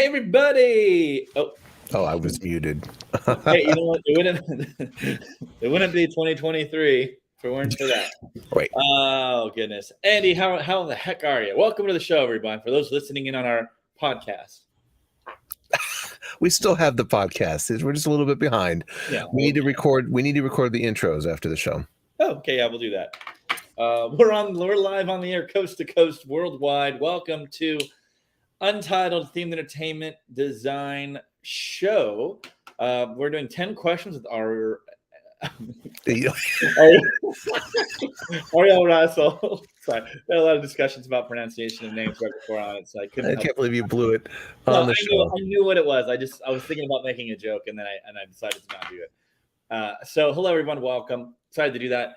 Hey, everybody! Oh, I was muted. Hey, you know what? It wouldn't be 2023 if it weren't for that. Wait, Oh, goodness. Andy, how the heck are you? Welcome to the show, everybody. For those listening in on our podcast. we still have the podcast. We're just a little bit behind. Yeah. We need to record. We need to record the intros after the show. Oh, okay, yeah, we'll do that. We're live on the air, coast to coast, worldwide. Welcome to Untitled Themed Entertainment Design Show. We're doing 10 questions with our Arielle Rassel. Sorry, there are a lot of discussions about pronunciation of names right before on it, so I couldn't. I can't believe you blew it on the show. I knew what it was. I was thinking about making a joke, and then I decided to not do it. So hello, everyone. Welcome. Excited to do that.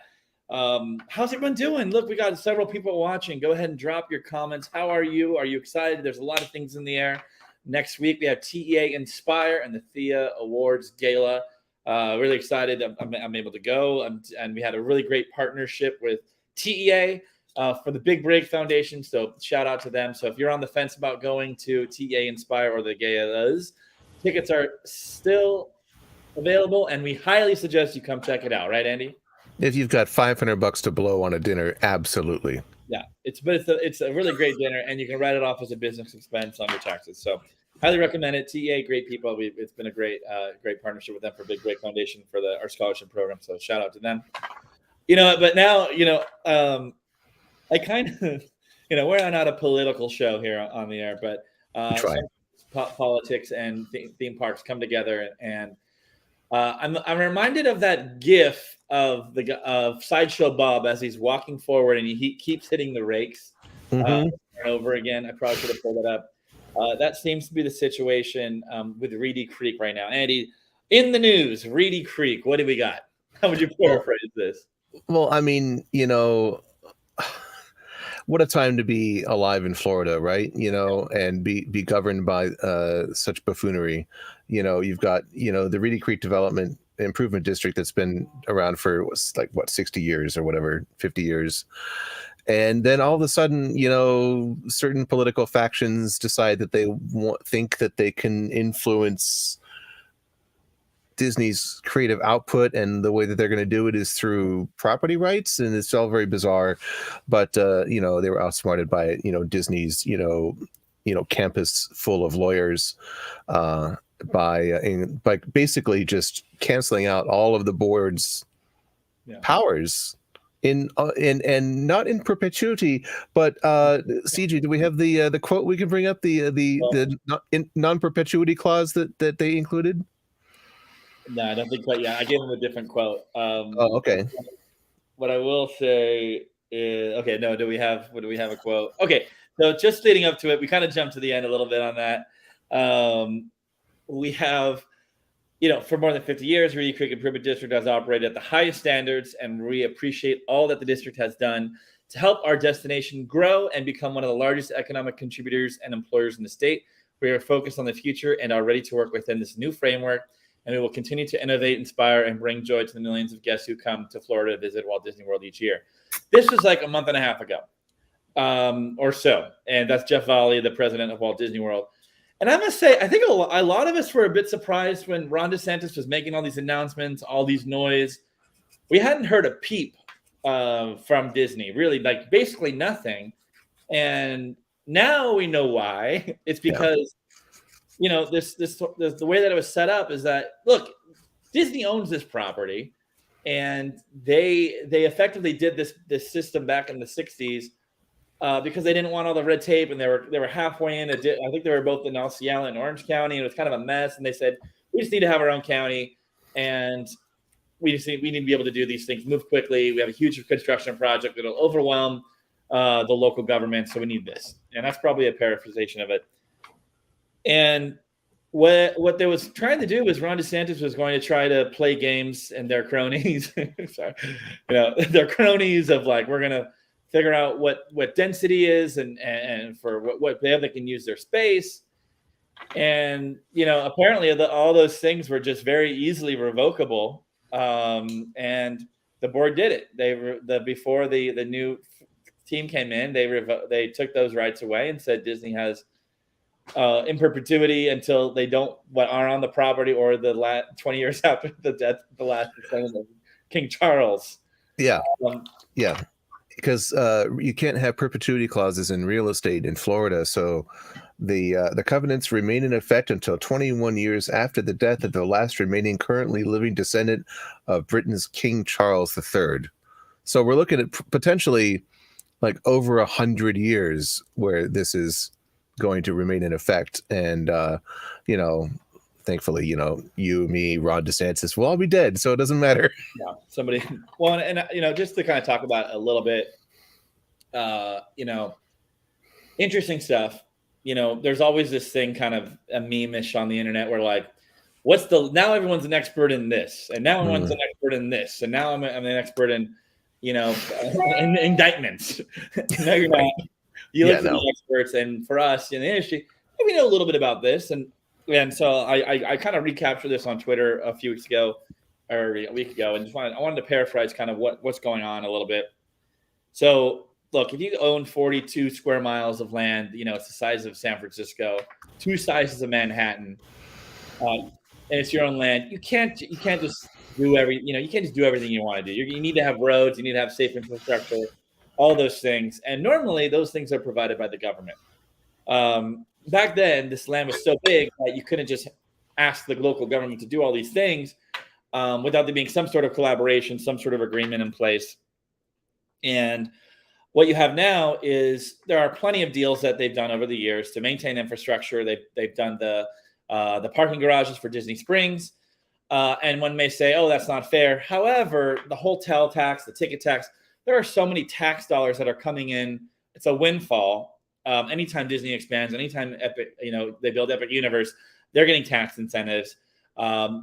How's everyone doing? Look, we got several people watching. Go ahead and drop your comments. How are you? Are you excited? There's a lot of things in the air. Next week, we have TEA Inspire and the THEA Awards Gala. Really excited. I'm able to go. And we had a really great partnership with TEA for the Big Break Foundation. So shout out to them. So if you're on the fence about going to TEA Inspire or the Galas, tickets are still available, and we highly suggest you come check it out. Right, Andy? If you've got $500 to blow on a dinner, absolutely. Yeah, it's a really great dinner, and you can write it off as a business expense on your taxes. So, highly recommend it. TEA, great people. It's been a great partnership with them for Big Break Foundation for our scholarship program. So, shout out to them. But now I kind of we're not a political show here on the air, but politics and theme parks come together, and I'm reminded of that GIF of Sideshow Bob as he's walking forward and he keeps hitting the rakes over and over again. I probably should have pulled it up. That seems to be the situation with Reedy Creek right now. Andy, in the news, Reedy Creek. What do we got? How would you paraphrase this? Well, I mean, what a time to be alive in Florida, right? And be governed by such buffoonery. You've got the Reedy Creek Development Improvement District that's been around for 60 years or whatever, 50 years. And then all of a sudden, certain political factions decide that they think that they can influence Disney's creative output, and the way that they're going to do it is through property rights, and it's all very bizarre. But they were outsmarted by Disney's campus full of lawyers by basically just canceling out all of the board's powers and not in perpetuity, but CJ, do we have the quote we can bring up, the non-perpetuity clause that they included? No, I don't think quite. Yeah, I gave him a different quote. Okay. What I will say is, okay, no, do we have a quote? Okay, so just leading up to it, we kind of jumped to the end a little bit on that. We have, for more than 50 years, Reedy Creek Improvement District has operated at the highest standards, and we appreciate all that the district has done to help our destination grow and become one of the largest economic contributors and employers in the state. We are focused on the future and are ready to work within this new framework, and we will continue to innovate, inspire, and bring joy to the millions of guests who come to Florida to visit Walt Disney World each year. This was like a month and a half ago or so, and that's Jeff Volley, the president of Walt Disney World. And I must say, I think a lot of us were a bit surprised when Ron DeSantis was making all these announcements, all these noise. We hadn't heard a peep from Disney, really, basically nothing. And now we know why. It's because the way that it was set up is that, look, Disney owns this property, and they effectively did this system back in the 60s because they didn't want all the red tape, and they were halfway in. I think they were both in Osceola and Orange County, and it was kind of a mess. And they said, we just need to have our own county, and we need to be able to do these things, move quickly. We have a huge construction project that'll overwhelm the local government, so we need this. And that's probably a paraphrasation of it. And what they was trying to do was Ron DeSantis was going to try to play games and their cronies, their cronies of we're going to figure out what density is and for what they can use their space. And, apparently all those things were just very easily revocable. And the board did it. Before the new team came in, they took those rights away and said Disney has in perpetuity until they don't are on the property, or the last 20 years after the death of the last descendant of King Charles. Yeah, yeah, because you can't have perpetuity clauses in real estate in Florida. So the covenants remain in effect until 21 years after the death of the last remaining currently living descendant of Britain's King Charles III. So we're looking at potentially like over 100 years where this is going to remain in effect. And, thankfully, you, me, Ron DeSantis will all be dead. So it doesn't matter. Yeah, somebody, well, and, just to kind of talk about a little bit, interesting stuff. There's always this thing, kind of a meme-ish on the internet, where like, now everyone's an expert in this, and now everyone's an expert in this, and now I'm an expert in, in indictments. No, you're not. You look for the experts, and for us in the industry, we know a little bit about this, and so I kind of recaptured this on Twitter a few weeks ago, or a week ago, and I wanted to paraphrase kind of what's going on a little bit. So look, if you own 42 square miles of land, it's the size of San Francisco, 2 sizes of Manhattan, and it's your own land. You can't just do you can't just do everything you want to do. You need to have roads, you need to have safe infrastructure, all those things. And normally those things are provided by the government. Back then, this land was so big that you couldn't just ask the local government to do all these things without there being some sort of collaboration, some sort of agreement in place. And what you have now is there are plenty of deals that they've done over the years to maintain infrastructure. They've done the parking garages for Disney Springs. And one may say, oh, that's not fair. However, the hotel tax, the ticket tax, there are so many tax dollars that are coming in. It's a windfall. Anytime Disney expands, anytime Epic, they build Epic Universe, they're getting tax incentives.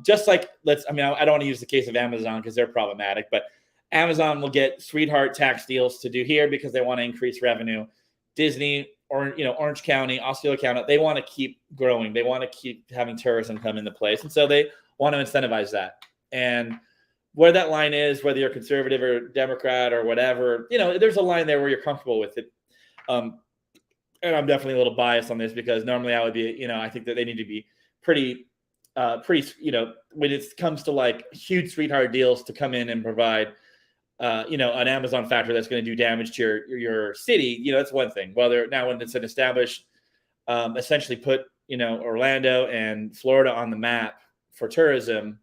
Just like I don't want to use the case of Amazon because they're problematic, but Amazon will get sweetheart tax deals to do here because they want to increase revenue. Disney or Orange County, Osceola County, they want to keep growing. They want to keep having tourism come into place, and so they want to incentivize that. And where that line is, whether you're conservative or Democrat or whatever, there's a line there where you're comfortable with it. And I'm definitely a little biased on this because normally I would be, I think that they need to be pretty, when it comes to like huge sweetheart deals to come in and provide, an Amazon factory that's going to do damage to your city, that's one thing. Well, when it's an established, essentially put, Orlando and Florida on the map for tourism,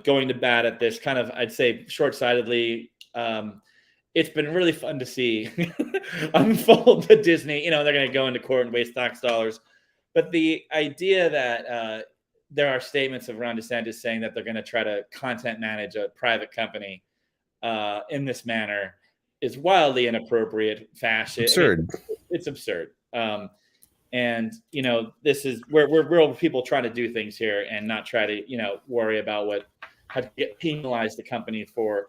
going to bat at this kind of, I'd say, short-sightedly. It's been really fun to see unfold the Disney. They're going to go into court and waste tax dollars. But the idea that there are statements of Ron DeSantis saying that they're going to try to content manage a private company in this manner is wildly inappropriate fashion. Absurd. It's absurd. And this is where we're real people trying to do things here and not try to worry about how to get penalize the company for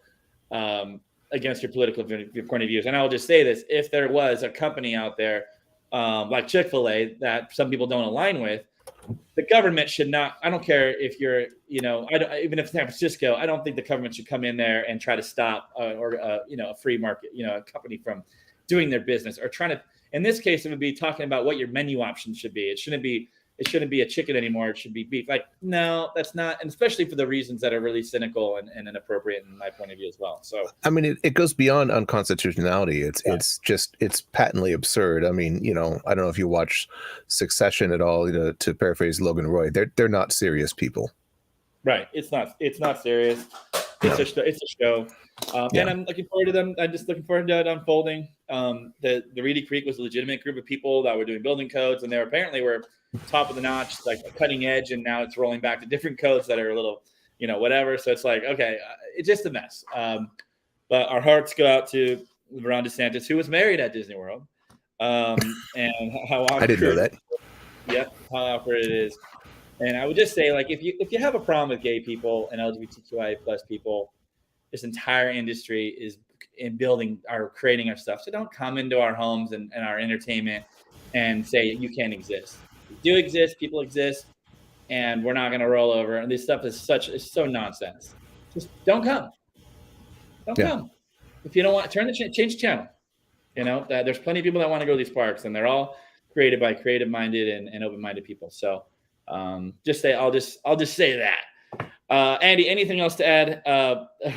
against your political point of views. And I'll just say this: if there was a company out there like Chick-fil-A that some people don't align with, the government should not. I don't care if you're even if San Francisco, I don't think the government should come in there and try to stop a free market a company from doing their business or trying to. In this case, it would be talking about what your menu options should be. It shouldn't be a chicken anymore. It should be beef. Like, no, that's not. And especially for the reasons that are really cynical and inappropriate in my point of view as well. So, I mean, it goes beyond unconstitutionality. It's patently absurd. I mean, I don't know if you watch Succession at all, to paraphrase Logan Roy, they're not serious people. Right. It's not serious. It's a show. And I'm looking forward to them. I'm just looking forward to it unfolding. The Reedy Creek was a legitimate group of people that were doing building codes, and they apparently were top of the notch, like a cutting edge. And now it's rolling back to different codes that are a little, whatever. So it's like, okay, it's just a mess. But our hearts go out to Ron DeSantis, who was married at Disney World, and how awkward. I didn't know that. Yeah, how awkward it is. And I would just say, like, if you have a problem with gay people and LGBTQIA plus people, this entire industry is in creating our stuff. So don't come into our homes and our entertainment and say you can't exist. We do exist, people exist, and we're not going to roll over. And this stuff is so nonsense. Just don't come. Don't come. If you don't want, change the channel. There's plenty of people that want to go to these parks, and they're all created by creative-minded and open-minded people. So I'll just say that. Andy, anything else to add?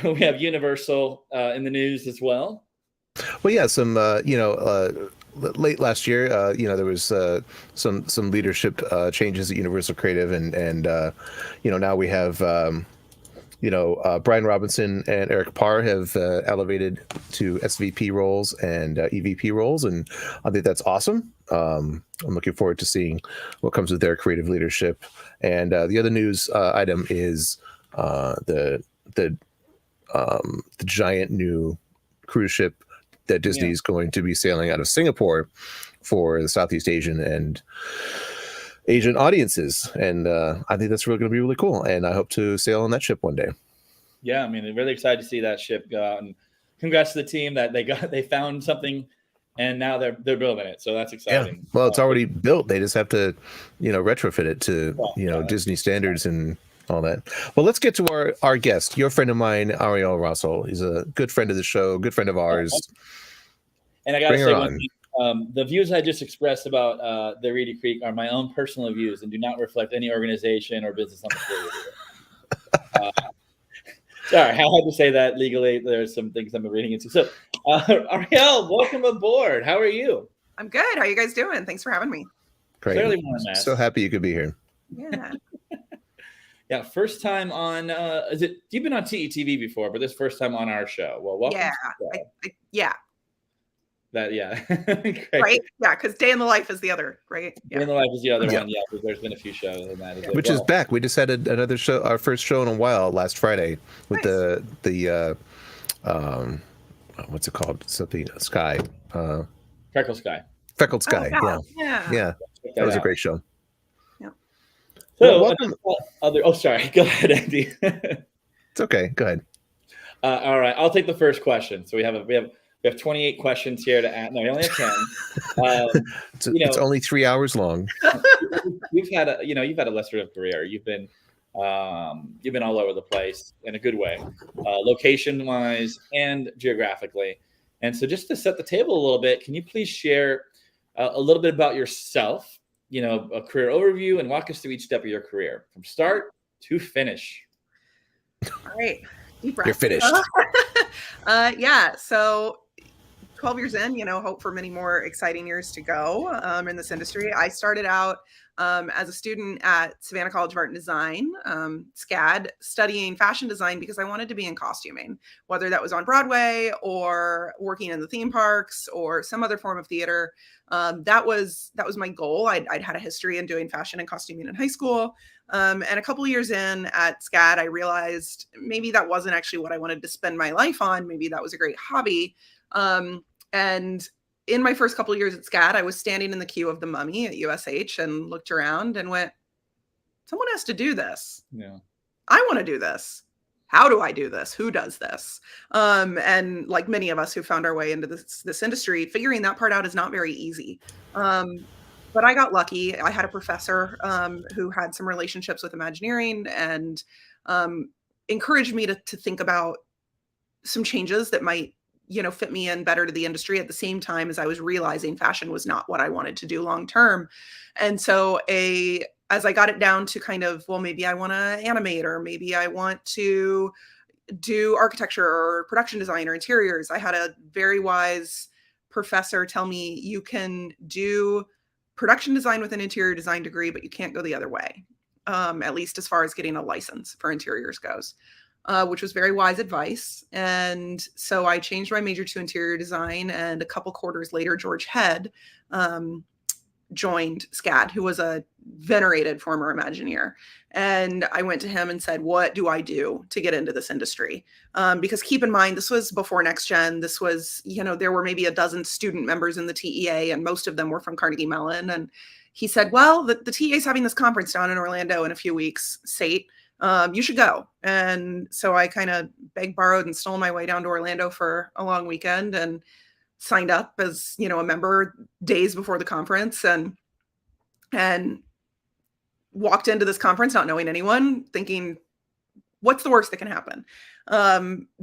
We have Universal in the news as well. Well, yeah, some late last year, there was some leadership changes at Universal Creative, and now we have Brian Robinson and Eric Parr have elevated to SVP roles and EVP roles, and I think that's awesome. I'm looking forward to seeing what comes with their creative leadership. And the other news item is the giant new cruise ship that Disney is going to be sailing out of Singapore for the Southeast Asian and Asian audiences. And I think that's really going to be really cool. And I hope to sail on that ship one day. Yeah, I mean, I'm really excited to see that ship go out. And congrats to the team that they found something, and now they're building it. So that's exciting. Yeah. Well, it's already built. They just have to, retrofit it to, Disney standards and all that. Well, let's get to our guest, your friend of mine, Arielle Rassel. He's a good friend of the show, good friend of ours. And I got to say one thing, the views I just expressed about the Reedy Creek are my own personal views and do not reflect any organization or business I'm affiliated with. Sorry, I had to say that legally. There's some things I'm reading into. So, Arielle, welcome aboard. How are you? I'm good. How are you guys doing? Thanks for having me. Great. Clearly more than that. So happy you could be here. Yeah. Yeah, first time on. You've been on TETV before, but this first time on our show. Well, welcome. Yeah. Great. Right. Yeah, because Day in the Life is the other, right? Day in the Life is the other one. Yeah, because there's been a few shows in that. Which is back. We just had another show, our first show in a while, last Friday with the what's it called? Something Sky. Freckle Sky. Freckled Sky. Oh, wow. Yeah. That was a great show. So, sorry. Go ahead, Andy. It's okay. Go ahead. All right, I'll take the first question. So we have 28 questions here to ask. No, we only have 10. It's only 3 hours long. You've had a illustrative career. You've been all over the place in a good way, location-wise and geographically. And so, just to set the table a little bit, can you please share a little bit about yourself? A career overview, and walk us through each step of your career from start to finish. All right. Deep breath. You're finished. So 12 years in, hope for many more exciting years to go in this industry. I started out as a student at Savannah College of Art and Design, SCAD, studying fashion design because I wanted to be in costuming, whether that was on Broadway or working in the theme parks or some other form of theater. That was my goal. I'd had a history in doing fashion and costuming in high school. And a couple of years in at SCAD, I realized maybe that wasn't actually what I wanted to spend my life on. Maybe that was a great hobby. And in my first couple of years at SCAD, I was standing in the queue of the Mummy at USH and looked around and went, someone has to do this. Yeah. I want to do this. How do I do this? Who does this? And like many of us who found our way into this industry, figuring that part out is not very easy. But I got lucky. I had a professor who had some relationships with Imagineering and encouraged me to think about some changes that might fit me in better to the industry at the same time as I was realizing fashion was not what I wanted to do long term. And so as I got it down to kind of, well, maybe I want to animate, or maybe I want to do architecture or production design or interiors, I had a very wise professor tell me, you can do production design with an interior design degree, but you can't go the other way, at least as far as getting a license for interiors goes. Which was very wise advice. And so I changed my major to interior design. And a couple quarters later, George Head joined SCAD, who was a venerated former Imagineer. And I went to him and said, what do I do to get into this industry? Because keep in mind, this was before Next Gen. This was, there were maybe a dozen student members in the TEA, and most of them were from Carnegie Mellon. And he said, well, the TEA is having this conference down in Orlando in a few weeks, SAIT. You should go. And so I kind of begged, borrowed, and stole my way down to Orlando for a long weekend and signed up as, a member days before the conference and walked into this conference not knowing anyone, thinking what's the worst that can happen?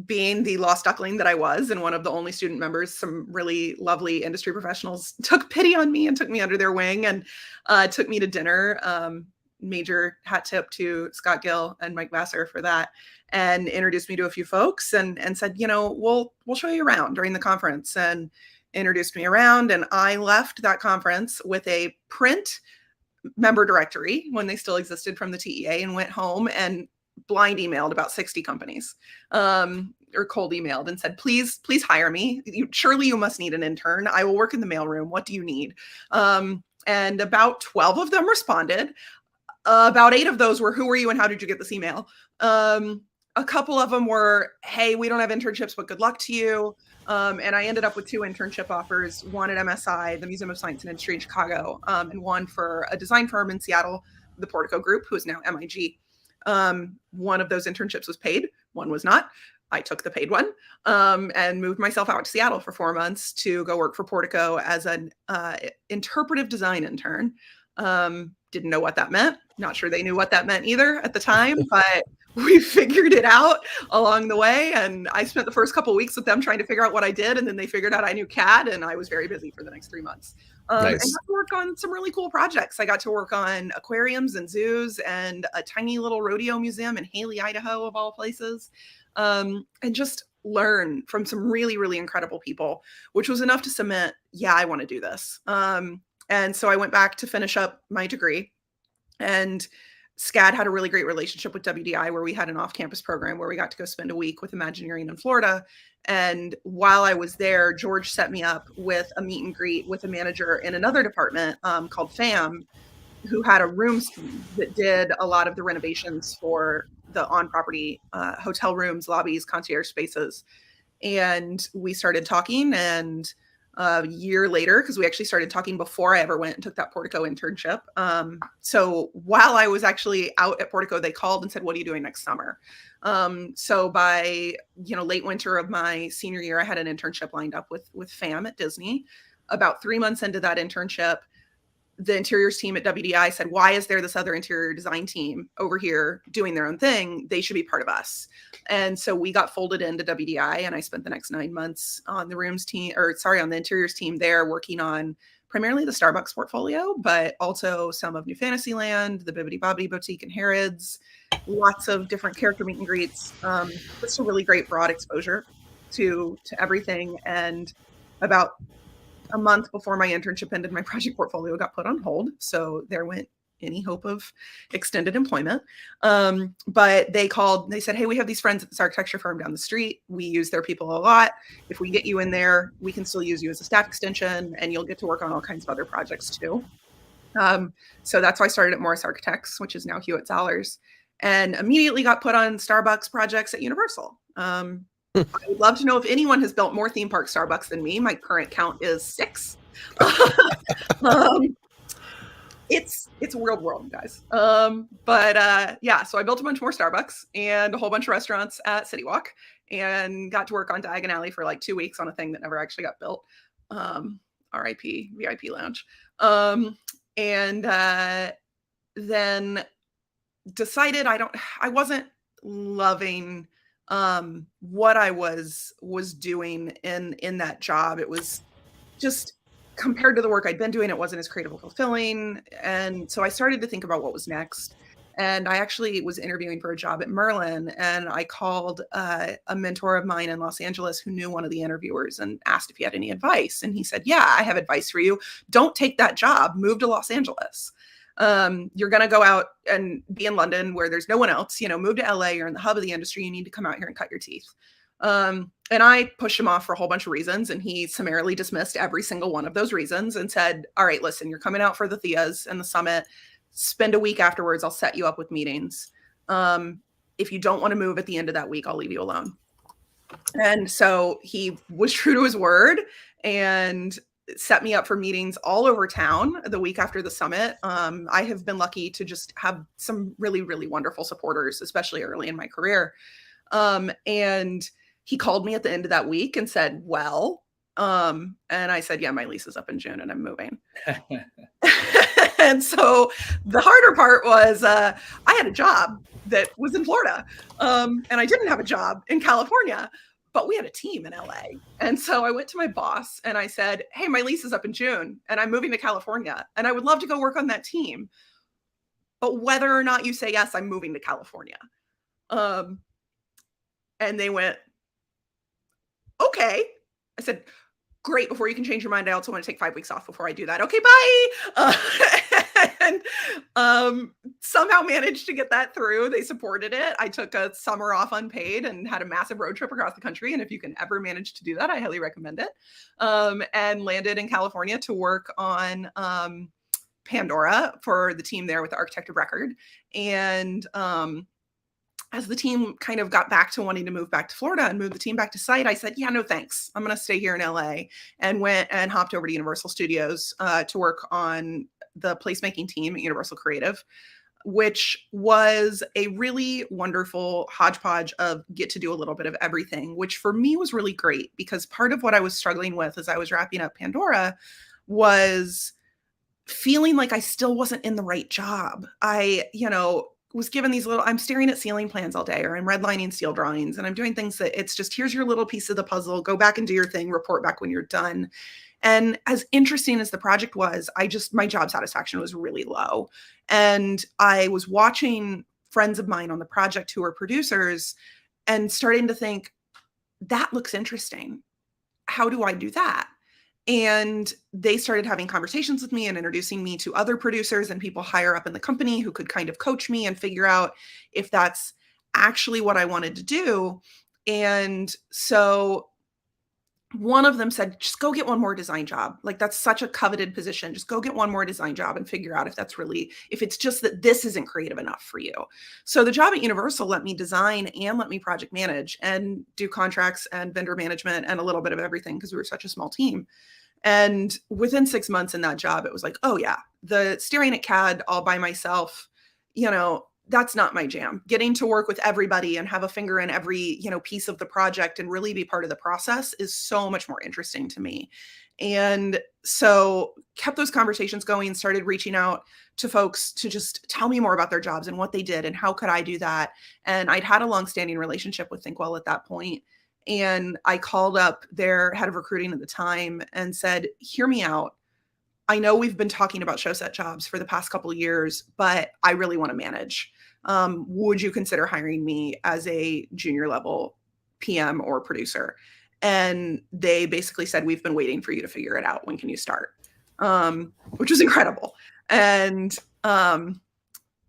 Being the lost duckling that I was, and one of the only student members, some really lovely industry professionals took pity on me and took me under their wing and took me to dinner. Major hat tip to Scott Gill and Mike Vassar for that, and introduced me to a few folks and said, we'll show you around during the conference, and introduced me around. And I left that conference with a print member directory when they still existed from the TEA, and went home and blind emailed about 60 companies, or cold emailed and said, please hire me. Surely you must need an intern. I will work in the mailroom. What do you need? And about 12 of them responded. About 8 of those were, who are you and how did you get this email? A couple of them were, hey, we don't have internships, but good luck to you. And I ended up with 2 internship offers, one at MSI, the Museum of Science and Industry in Chicago, and one for a design firm in Seattle, the Portico Group, who is now MIG. One of those internships was paid, one was not. I took the paid one, and moved myself out to Seattle for 4 months to go work for Portico as an interpretive design intern. Didn't know what that meant. Not sure they knew what that meant either at the time, but we figured it out along the way. And I spent the first couple of weeks with them trying to figure out what I did. And then they figured out I knew CAD, and I was very busy for the next 3 months. Nice. And got to work on some really cool projects. I got to work on aquariums and zoos and a tiny little rodeo museum in Haley, Idaho, of all places. And just learn from some really, really incredible people, which was enough to cement, yeah, I want to do this. And so I went back to finish up my degree, and SCAD had a really great relationship with WDI, where we had an off-campus program where we got to go spend a week with Imagineering in Florida. And while I was there, George set me up with a meet and greet with a manager in another department called FAM, who had a rooms team that did a lot of the renovations for the on-property hotel rooms, lobbies, concierge spaces. And we started talking, and a year later, because we actually started talking before I ever went and took that Portico internship. So while I was actually out at Portico, they called and said, what are you doing next summer? So by, late winter of my senior year, I had an internship lined up with FAM at Disney. About 3 months into that internship, the interiors team at WDI said, why is there this other interior design team over here doing their own thing? They should be part of us. And so we got folded into WDI, and I spent the next 9 months on the on the interiors team there, working on primarily the Starbucks portfolio, but also some of New Fantasyland, the Bibbidi Bobbidi Boutique and Harrods, lots of different character meet and greets. It's a really great broad exposure to everything. And about a month before my internship ended, my project portfolio got put on hold. So there went any hope of extended employment. But they called, they said, hey, we have these friends at this architecture firm down the street. We use their people a lot. If we get you in there, we can still use you as a staff extension, and you'll get to work on all kinds of other projects too. So that's why I started at Morris Architects, which is now Hewitt Zallers, and immediately got put on Starbucks projects at Universal. I would love to know if anyone has built more theme park Starbucks than me. My current count is 6. It's a weird world, guys. Yeah, so I built a bunch more Starbucks and a whole bunch of restaurants at City Walk, and got to work on Diagon Alley for like 2 weeks on a thing that never actually got built. RIP VIP Lounge. Then decided I wasn't loving what I was doing in that job. It was just, compared to the work I'd been doing, it wasn't as creative and fulfilling. And so I started to think about what was next. And I actually was interviewing for a job at Merlin, and I called a mentor of mine in Los Angeles who knew one of the interviewers and asked if he had any advice. And he said, yeah, I have advice for you. Don't take that job. Move to Los Angeles. You're going to go out and be in London where there's no one else, move to LA. You're in the hub of the industry. You need to come out here and cut your teeth. And I pushed him off for a whole bunch of reasons, and he summarily dismissed every single one of those reasons and said, all right, listen, you're coming out for the Theas and the summit. Spend a week afterwards. I'll set you up with meetings. If you don't want to move at the end of that week, I'll leave you alone. And so he was true to his word and set me up for meetings all over town the week after the summit. I have been lucky to just have some really, really wonderful supporters, especially early in my career. And he called me at the end of that week and said, well, And I said, yeah, my lease is up in June and I'm moving. And so the harder part was I had a job that was in Florida, and I didn't have a job in California, but we had a team in LA. And so I went to my boss and I said, hey, my lease is up in June and I'm moving to California and I would love to go work on that team. But whether or not you say yes, I'm moving to California. And they went, okay. I said, great. Before you can change your mind, I also want to take 5 weeks off before I do that. Okay, bye. And somehow managed to get that through. They supported it. I took a summer off unpaid and had a massive road trip across the country. And if you can ever manage to do that, I highly recommend it. And landed in California to work on Pandora for the team there with the Architect of Record. And as the team kind of got back to wanting to move back to Florida and move the team back to site, I said, yeah, no, thanks. I'm going to stay here in LA, and went and hopped over to Universal Studios to work on the placemaking team at Universal Creative, which was a really wonderful hodgepodge of get to do a little bit of everything, which for me was really great because part of what I was struggling with as I was wrapping up Pandora was feeling like I still wasn't in the right job. I, was given these little, I'm staring at ceiling plans all day, or I'm redlining steel drawings, and I'm doing things that it's just, here's your little piece of the puzzle, go back and do your thing, report back when you're done. And as interesting as the project was, my job satisfaction was really low. And I was watching friends of mine on the project who were producers and starting to think, that looks interesting. How do I do that? And they started having conversations with me and introducing me to other producers and people higher up in the company who could kind of coach me and figure out if that's actually what I wanted to do. And so one of them said, just go get one more design job. Like, that's such a coveted position. Just go get one more design job and figure out if it's just that this isn't creative enough for you. So the job at Universal let me design and let me project manage and do contracts and vendor management and a little bit of everything because we were such a small team. And within 6 months in that job, it was like, oh yeah, the staring at CAD all by myself, that's not my jam. Getting to work with everybody and have a finger in every, piece of the project and really be part of the process is so much more interesting to me. And so kept those conversations going, started reaching out to folks to just tell me more about their jobs and what they did and how could I do that. And I'd had a longstanding relationship with Thinkwell at that point. And I called up their head of recruiting at the time and said, hear me out. I know we've been talking about show set jobs for the past couple of years, but I really want to manage. Would you consider hiring me as a junior level PM or producer? And they basically said, we've been waiting for you to figure it out. When can you start? Which was incredible. And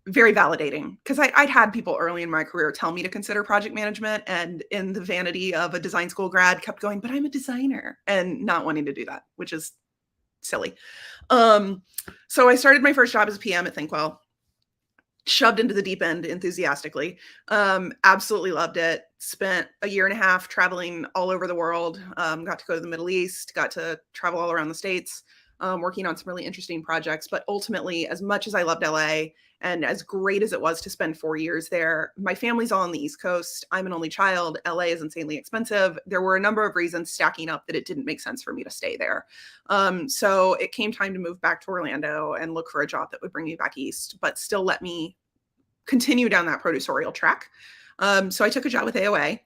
very validating, because I'd had people early in my career tell me to consider project management, and in the vanity of a design school grad kept going, but I'm a designer, and not wanting to do that, which is silly. So I started my first job as a PM at Thinkwell, shoved into the deep end enthusiastically. Absolutely loved it. Spent a year and a half traveling all over the world. Got to go to the Middle East, got to travel all around the States, working on some really interesting projects. But ultimately, as much as I loved LA and as great as it was to spend 4 years there, my family's all on the East Coast. I'm an only child. LA is insanely expensive. There were a number of reasons stacking up that it didn't make sense for me to stay there. So it came time to move back to Orlando and look for a job that would bring me back East, but still let me continue down that producerial track. So I took a job with AOA,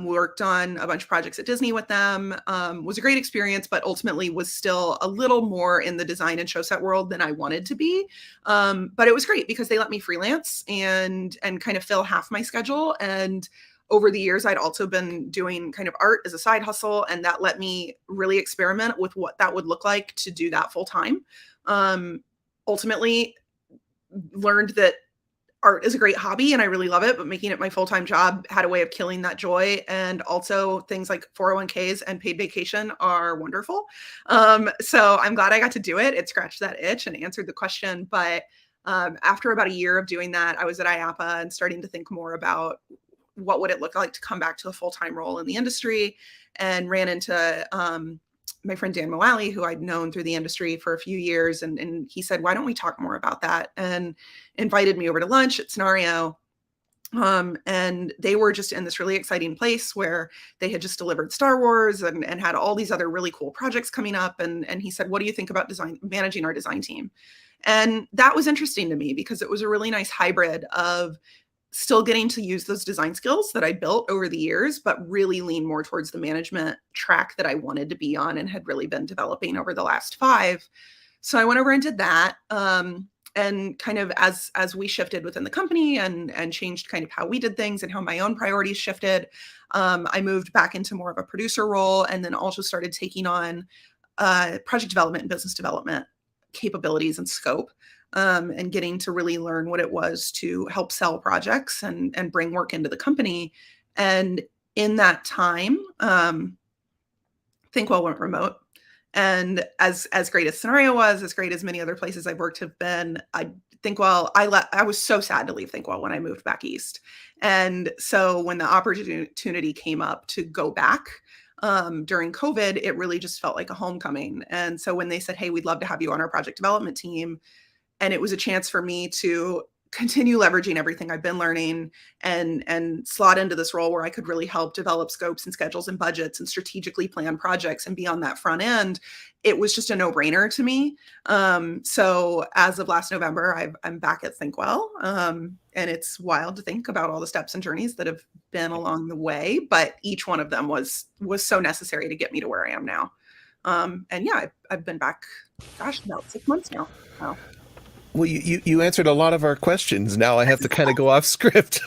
worked on a bunch of projects at Disney with them, was a great experience, but ultimately was still a little more in the design and show set world than I wanted to be. But it was great because they let me freelance and kind of fill half my schedule. And over the years, I'd also been doing kind of art as a side hustle, and that let me really experiment with what that would look like to do that full time. Ultimately, learned that art is a great hobby and I really love it, but making it my full-time job had a way of killing that joy. And also things like 401ks and paid vacation are wonderful. So I'm glad I got to do it. It scratched that itch and answered the question. But after about a year of doing that, I was at IAPA and starting to think more about what would it look like to come back to a full-time role in the industry, and ran into my friend Dan Moali, who I'd known through the industry for a few years. And he said, why don't we talk more about that? And invited me over to lunch at Scenario. And they were just in this really exciting place where they had just delivered Star Wars and had all these other really cool projects coming up. And he said, what do you think about managing our design team? And that was interesting to me because it was a really nice hybrid of still getting to use those design skills that I built over the years, but really lean more towards the management track that I wanted to be on and had really been developing over the last 5. So I went over and did that. And kind of as we shifted within the company and changed kind of how we did things and how my own priorities shifted, I moved back into more of a producer role, and then also started taking on project development and business development capabilities and scope, and getting to really learn what it was to help sell projects and bring work into the company. And in that time, Thinkwell went remote. And as great as Scenario was, as great as many other places I've worked have been, I was so sad to leave Thinkwell when I moved back east. And so when the opportunity came up to go back during COVID, it really just felt like a homecoming. And so when they said, hey, we'd love to have you on our project development team, and it was a chance for me to continue leveraging everything I've been learning and slot into this role where I could really help develop scopes and schedules and budgets and strategically plan projects and be on that front end, it was just a no-brainer to me. So as of last November, I'm back at Thinkwell, and it's wild to think about all the steps and journeys that have been along the way, but each one of them was so necessary to get me to where I am now. And yeah, I've been back, gosh, about 6 months now. So. Well, you answered a lot of our questions. Now I have to kind of go off script.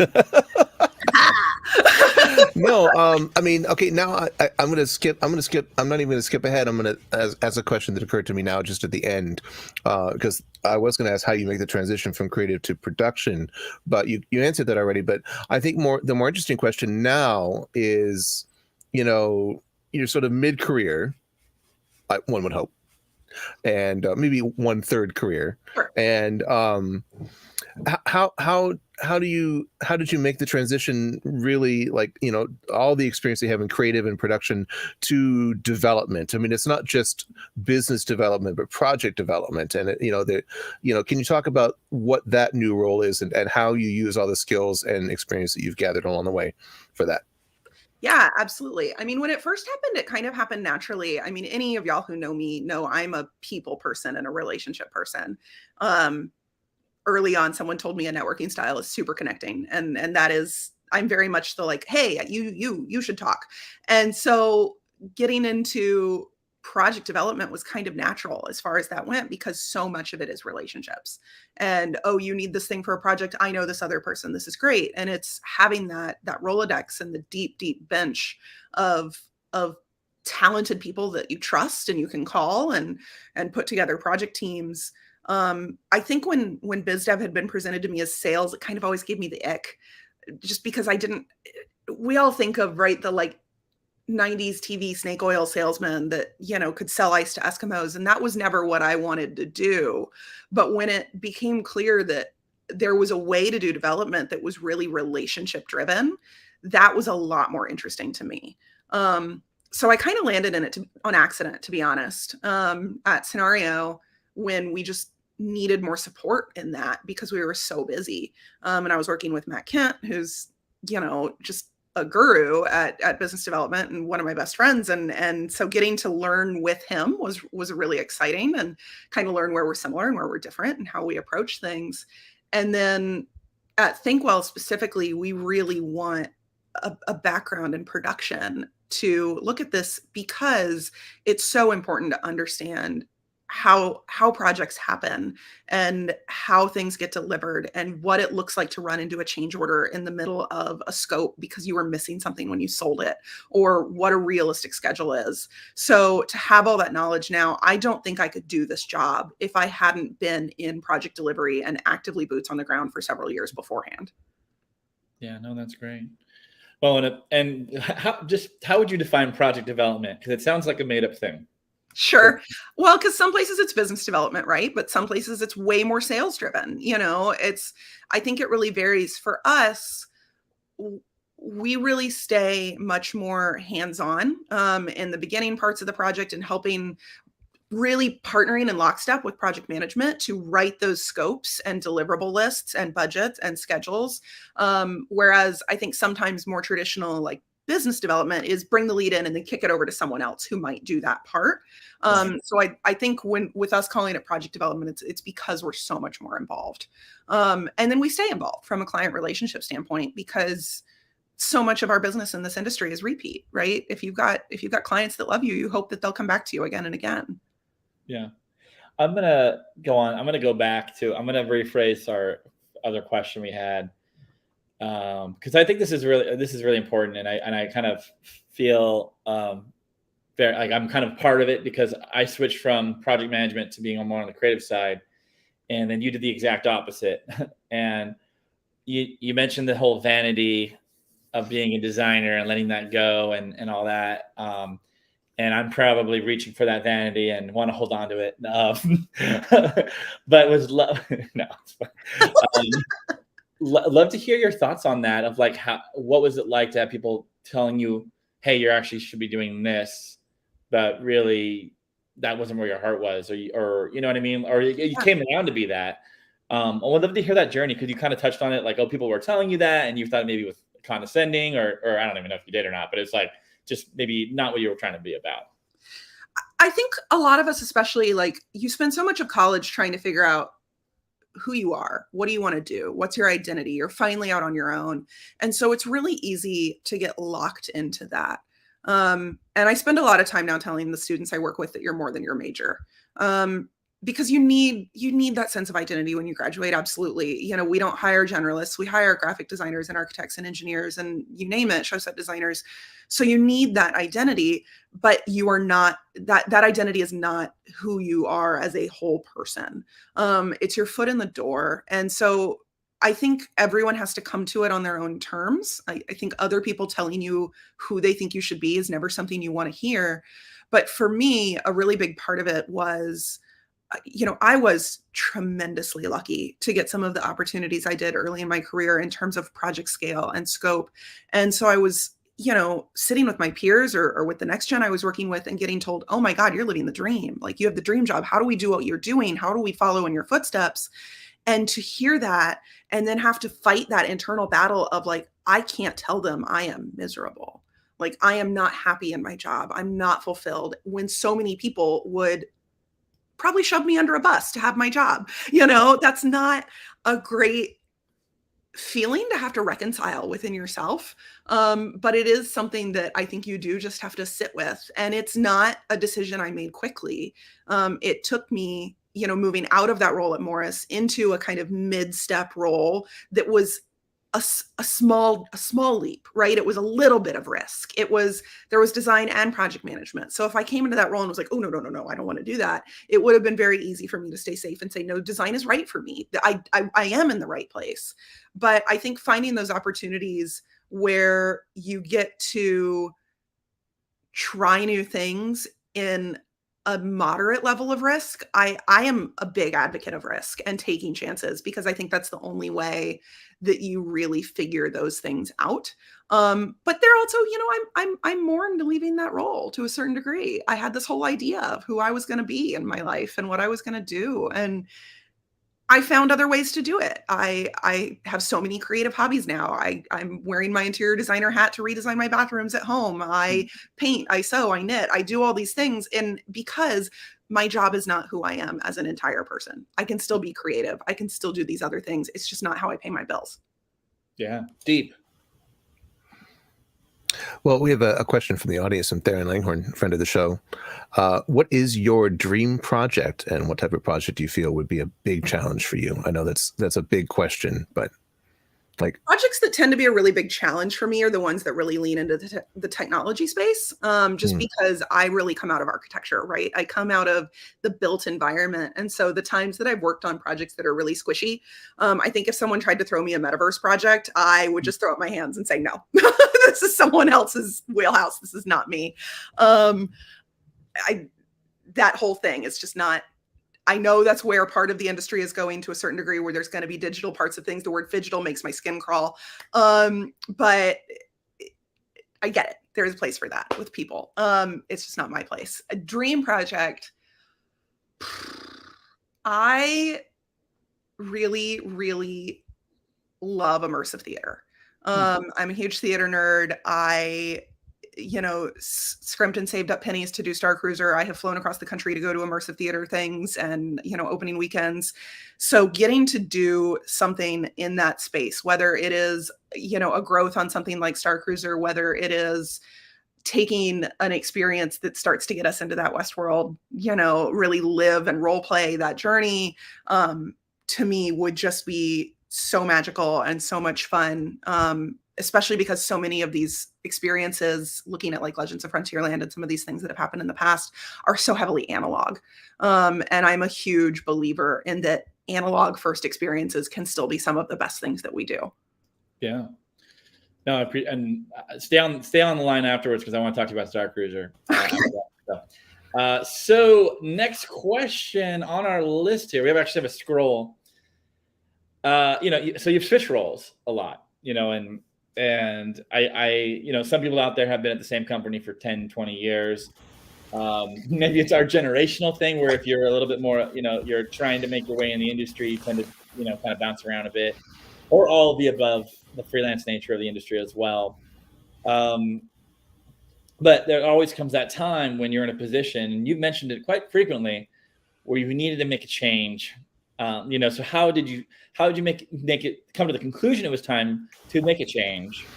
No, I mean, okay. Now I'm going to skip. I'm not even going to skip ahead. I'm going to as a question that occurred to me now, just at the end, because I was going to ask how you make the transition from creative to production, but you answered that already. But I think the more interesting question now is, you're sort of mid-career. One would hope. And maybe 1/3 career. Sure. And how did you make the transition, really, like, all the experience you have in creative and production to development? I mean, it's not just business development, but project development. And can you talk about what that new role is and how you use all the skills and experience that you've gathered along the way for that? Yeah, absolutely. I mean, when it first happened, it kind of happened naturally. I mean, any of y'all who know me know I'm a people person and a relationship person. Early on, someone told me a networking style is super connecting. And that is, I'm very much the like, hey, you should talk. And so getting into project development was kind of natural as far as that went, because so much of it is relationships. And, oh, you need this thing for a project. I know this other person. This is great. And it's having that Rolodex and the deep, deep bench of talented people that you trust and you can call and put together project teams. I think when biz dev had been presented to me as sales, it kind of always gave me the ick, just because we all think of, right, the like 90s TV snake oil salesman that, could sell ice to Eskimos. And that was never what I wanted to do. But when it became clear that there was a way to do development that was really relationship driven, that was a lot more interesting to me. So I kind of landed in it on accident, to be honest, at Scenario, when we just needed more support in that because we were so busy. And I was working with Matt Kent, who's, just a guru at business development and one of my best friends. And so getting to learn with him was really exciting, and kind of learn where we're similar and where we're different and how we approach things. And then at Thinkwell specifically, we really want a background in production to look at this, because it's so important to understand how projects happen and how things get delivered and what it looks like to run into a change order in the middle of a scope because you were missing something when you sold it, or what a realistic schedule is. So to have all that knowledge now, I don't think I could do this job if I hadn't been in project delivery and actively boots on the ground for several years beforehand. Yeah, no, that's great. Well, and how would you define project development? Because it sounds like a made up thing. Sure. Well, because some places it's business development, right? But some places it's way more sales driven. I think it really varies. For us, we really stay much more hands-on in the beginning parts of the project and helping really partnering in lockstep with project management to write those scopes and deliverable lists and budgets and schedules. Whereas I think sometimes more traditional like business development is bring the lead in and then kick it over to someone else who might do that part. So I think with us calling it project development, it's because we're so much more involved. And then we stay involved from a client relationship standpoint, because so much of our business in this industry is repeat, right? If you've got clients that love you, you hope that they'll come back to you again and again. Yeah. I'm going to go on. I'm going to go back to, I'm going to rephrase our other question we had. Cause I think this is really important. And I kind of feel, very, like I'm kind of part of it, because I switched from project management to being more on the creative side. And then you did the exact opposite. And you mentioned the whole vanity of being a designer and letting that go and all that. And I'm probably reaching for that vanity and want to hold on to it. But was love. No, love to hear your thoughts on that. Of like, what was it like to have people telling you, "Hey, you actually should be doing this," but really that wasn't where your heart was, or you know what I mean, or you came around to be that. I would love to hear that journey, because you kind of touched on it, like, oh, people were telling you that, and you thought maybe with condescending, or I don't even know if you did or not, but it's like just maybe not what you were trying to be about. I think a lot of us, especially, like, you spend so much of college trying to figure out who you are, what do you want to do, what's your identity, you're finally out on your own, and so it's really easy to get locked into that. And I spend a lot of time now telling the students I work with that you're more than your major. Because you need that sense of identity when you graduate. Absolutely. You know, we don't hire generalists. We hire graphic designers and architects and engineers and you name it, show set designers. So you need that identity, but you are not, that identity is not who you are as a whole person. It's your foot in the door. And so I think everyone has to come to it on their own terms. I think other people telling you who they think you should be is never something you want to hear. But for me, a really big part of it was, you know, I was tremendously lucky to get some of the opportunities I did early in my career in terms of project scale and scope. And so I was, you know, sitting with my peers or with the next gen I was working with and getting told, oh my God, you're living the dream. Like, you have the dream job. How do we do what you're doing? How do we follow in your footsteps? And to hear that and then have to fight that internal battle of like, I can't tell them I am miserable. Like, I am not happy in my job. I'm not fulfilled, when so many people would probably shove me under a bus to have my job. You know, that's not a great feeling to have to reconcile within yourself. But it is something that I think you do just have to sit with. And it's not a decision I made quickly. It took me, you know, moving out of that role at Morris into a kind of mid-step role that was a small leap, right? It was a little bit of risk. There was design and project management. So if I came into that role and was like, oh, no, I don't want to do that, it would have been very easy for me to stay safe and say, no, design is right for me. I am in the right place. But I think finding those opportunities where you get to try new things in a moderate level of risk. I am a big advocate of risk and taking chances, because I think that's the only way that you really figure those things out. But they're also, you know, I'm mourned leaving that role to a certain degree. I had this whole idea of who I was going to be in my life and what I was going to do. And I found other ways to do it. I have so many creative hobbies now. I'm wearing my interior designer hat to redesign my bathrooms at home. I paint, I sew, I knit, I do all these things. And because my job is not who I am as an entire person, I can still be creative. I can still do these other things. It's just not how I pay my bills. Yeah. Deep. Well, we have a question from the audience from Theron Langhorn, friend of the show. What is your dream project, and what type of project do you feel would be a big challenge for you? I know that's a big question, but like, projects that tend to be a really big challenge for me are the ones that really lean into the technology space, just because I really come out of architecture, right? I come out of the built environment. And so the times that I've worked on projects that are really squishy, I think if someone tried to throw me a metaverse project, I would just throw up my hands and say, no, this is someone else's wheelhouse. This is not me. That whole thing is just not. I know that's where part of the industry is going to a certain degree, where there's going to be digital parts of things. The word phygital makes my skin crawl. But I get it. There's a place for that with people. It's just not my place. A dream project. I really, really love immersive theater. I'm a huge theater nerd. I, scrimped and saved up pennies to do Star Cruiser. I have flown across the country to go to immersive theater things and, opening weekends. So getting to do something in that space, whether it is, a growth on something like Star Cruiser, whether it is taking an experience that starts to get us into that Westworld, really live and role play that journey, to me would just be so magical and so much fun. Especially because so many of these experiences, looking at like Legends of Frontierland and some of these things that have happened in the past, are so heavily analog. And I'm a huge believer in that analog first experiences can still be some of the best things that we do. Yeah. No, and stay on the line afterwards because I want to talk to you about Star Cruiser. So next question on our list here, we actually have a scroll. So you've switched roles a lot, and I some people out there have been at the same company for 10, 20 years. Maybe it's our generational thing where if you're a little bit more, you're trying to make your way in the industry, you tend to, kind of bounce around a bit, or all of the above, the freelance nature of the industry as well. But there always comes that time when you're in a position, and you've mentioned it quite frequently, where you needed to make a change. So how did you make it come to the conclusion it was time to make a change?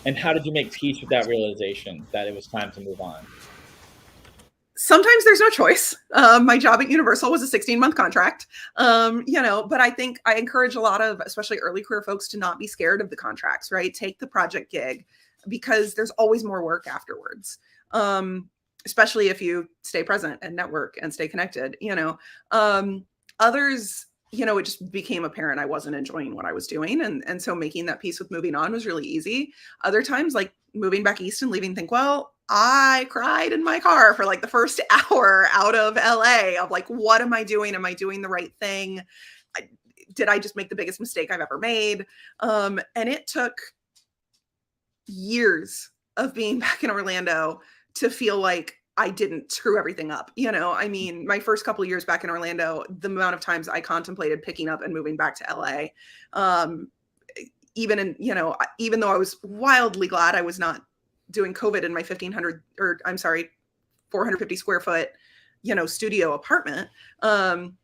And how did you make peace with that realization that it was time to move on? Sometimes there's no choice. My job at Universal was a 16-month contract, but I think I encourage a lot of, especially early career folks, to not be scared of the contracts, right? Take the project gig because there's always more work afterwards. Especially if you stay present and network and stay connected, others, it just became apparent I wasn't enjoying what I was doing. And so making that peace with moving on was really easy. Other times, like moving back east and leaving Thinkwell, I cried in my car for like the first hour out of LA of like, what am I doing? Am I doing the right thing? Did I just make the biggest mistake I've ever made? And it took years of being back in Orlando to feel like I didn't screw everything up. My first couple of years back in Orlando, the amount of times I contemplated picking up and moving back to LA, even though I was wildly glad I was not doing COVID in my 450 square foot, studio apartment. I'm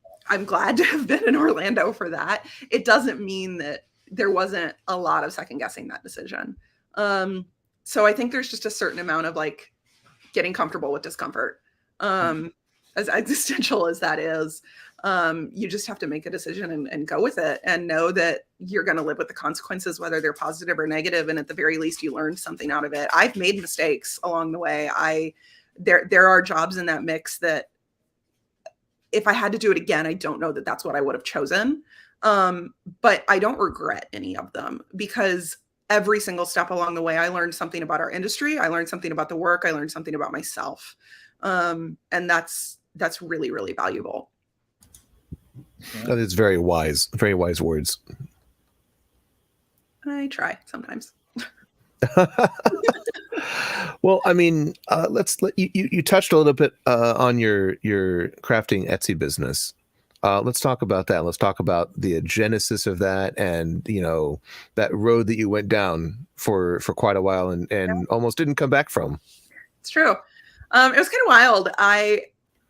glad to have been in Orlando for that. It doesn't mean that there wasn't a lot of second guessing that decision. So I think there's just a certain amount of like getting comfortable with discomfort. As existential as that is, you just have to make a decision and go with it and know that you're going to live with the consequences, whether they're positive or negative. And at the very least, you learned something out of it. I've made mistakes along the way. There are jobs in that mix that if I had to do it again, I don't know that that's what I would have chosen. But I don't regret any of them because every single step along the way, I learned something about our industry. I learned something about the work. I learned something about myself. And that's really, really valuable. That is very wise words. I try sometimes. Well, I mean, you touched a little bit on your crafting Etsy business. Let's talk about that. Let's talk about the genesis of that, and that road that you went down for quite a while and almost didn't come back from. It's true. It was kind of wild.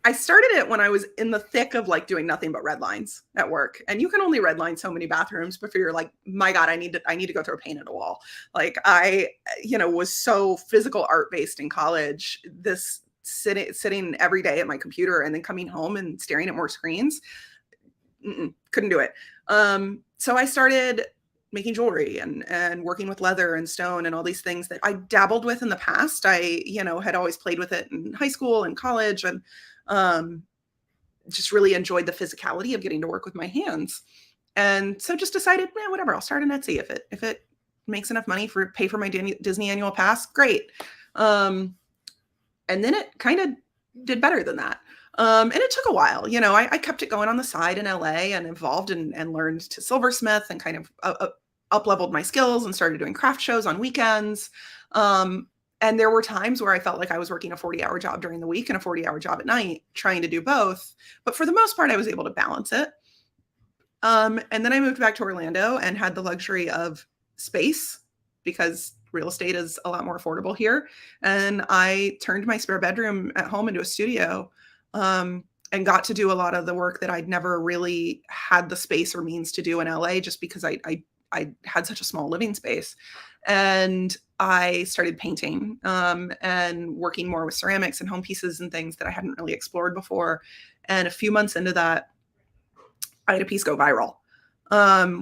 I started it when I was in the thick of like doing nothing but red lines at work, and you can only red line so many bathrooms before you're like, my God, I need to go throw paint at a wall. Like I, was so physical art based in college. This sitting every day at my computer and then coming home and staring at more screens, couldn't do it. So I started making jewelry and working with leather and stone and all these things that I dabbled with in the past. I, had always played with it in high school and college, and just really enjoyed the physicality of getting to work with my hands. And so just decided, whatever, I'll start an Etsy. If it makes enough money pay for my Disney annual pass, great. And then it kind of did better than that. And it took a while, I kept it going on the side in LA and evolved and learned to silversmith and kind of up-leveled my skills and started doing craft shows on weekends. And And there were times where I felt like I was working a 40-hour job during the week and a 40-hour job at night, trying to do both. But for the most part, I was able to balance it. And then I moved back to Orlando and had the luxury of space because real estate is a lot more affordable here. And I turned my spare bedroom at home into a studio, and got to do a lot of the work that I'd never really had the space or means to do in LA, just because I had such a small living space. And I started painting, and working more with ceramics and home pieces and things that I hadn't really explored before. And a few months into that, I had a piece go viral,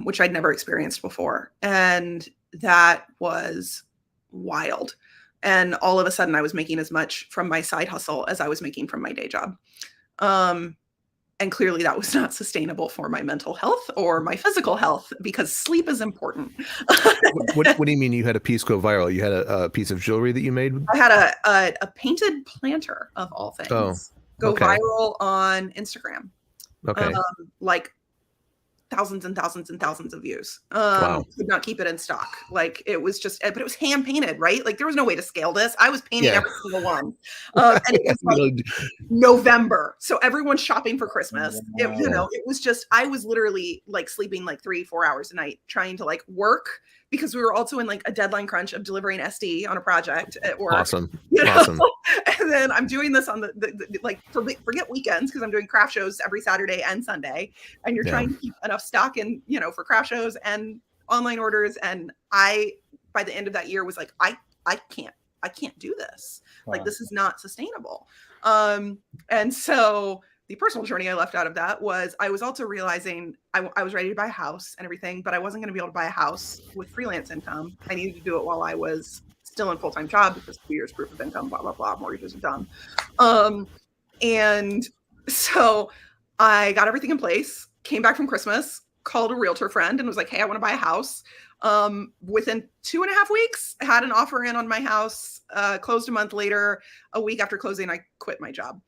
which I'd never experienced before. And that was wild. And all of a sudden I was making as much from my side hustle as I was making from my day job. And clearly that was not sustainable for my mental health or my physical health, because sleep is important. What do you mean you had a piece go viral? You had a piece of jewelry that you made? I had a painted planter, of all things, go viral on Instagram. Okay. Like thousands and thousands and thousands of views. Wow. Could not keep it in stock. Like it was just, but it was hand painted, right? Like there was no way to scale this. I was painting every single one. And it was like November. So everyone's shopping for Christmas. It was just, I was literally like sleeping like 3-4 hours a night trying to like work, because we were also in like a deadline crunch of delivering SD on a project at work. Awesome. Awesome. And then I'm doing this on the like, forget weekends, because I'm doing craft shows every Saturday and Sunday. And you're trying to keep enough stock in, for craft shows and online orders. And by the end of that year was like, I can't do this. Wow. Like, this is not sustainable. And so the personal journey I left out of that was I was also realizing I was ready to buy a house and everything, but I wasn't going to be able to buy a house with freelance income. I needed to do it while I was still in full-time job, because 2 years proof of income, blah, blah, blah, mortgages are done. And so I got everything in place, came back from Christmas, called a realtor friend and was like, hey, I want to buy a house. Within 2.5 weeks, I had an offer in on my house, closed a month later. A week after closing, I quit my job.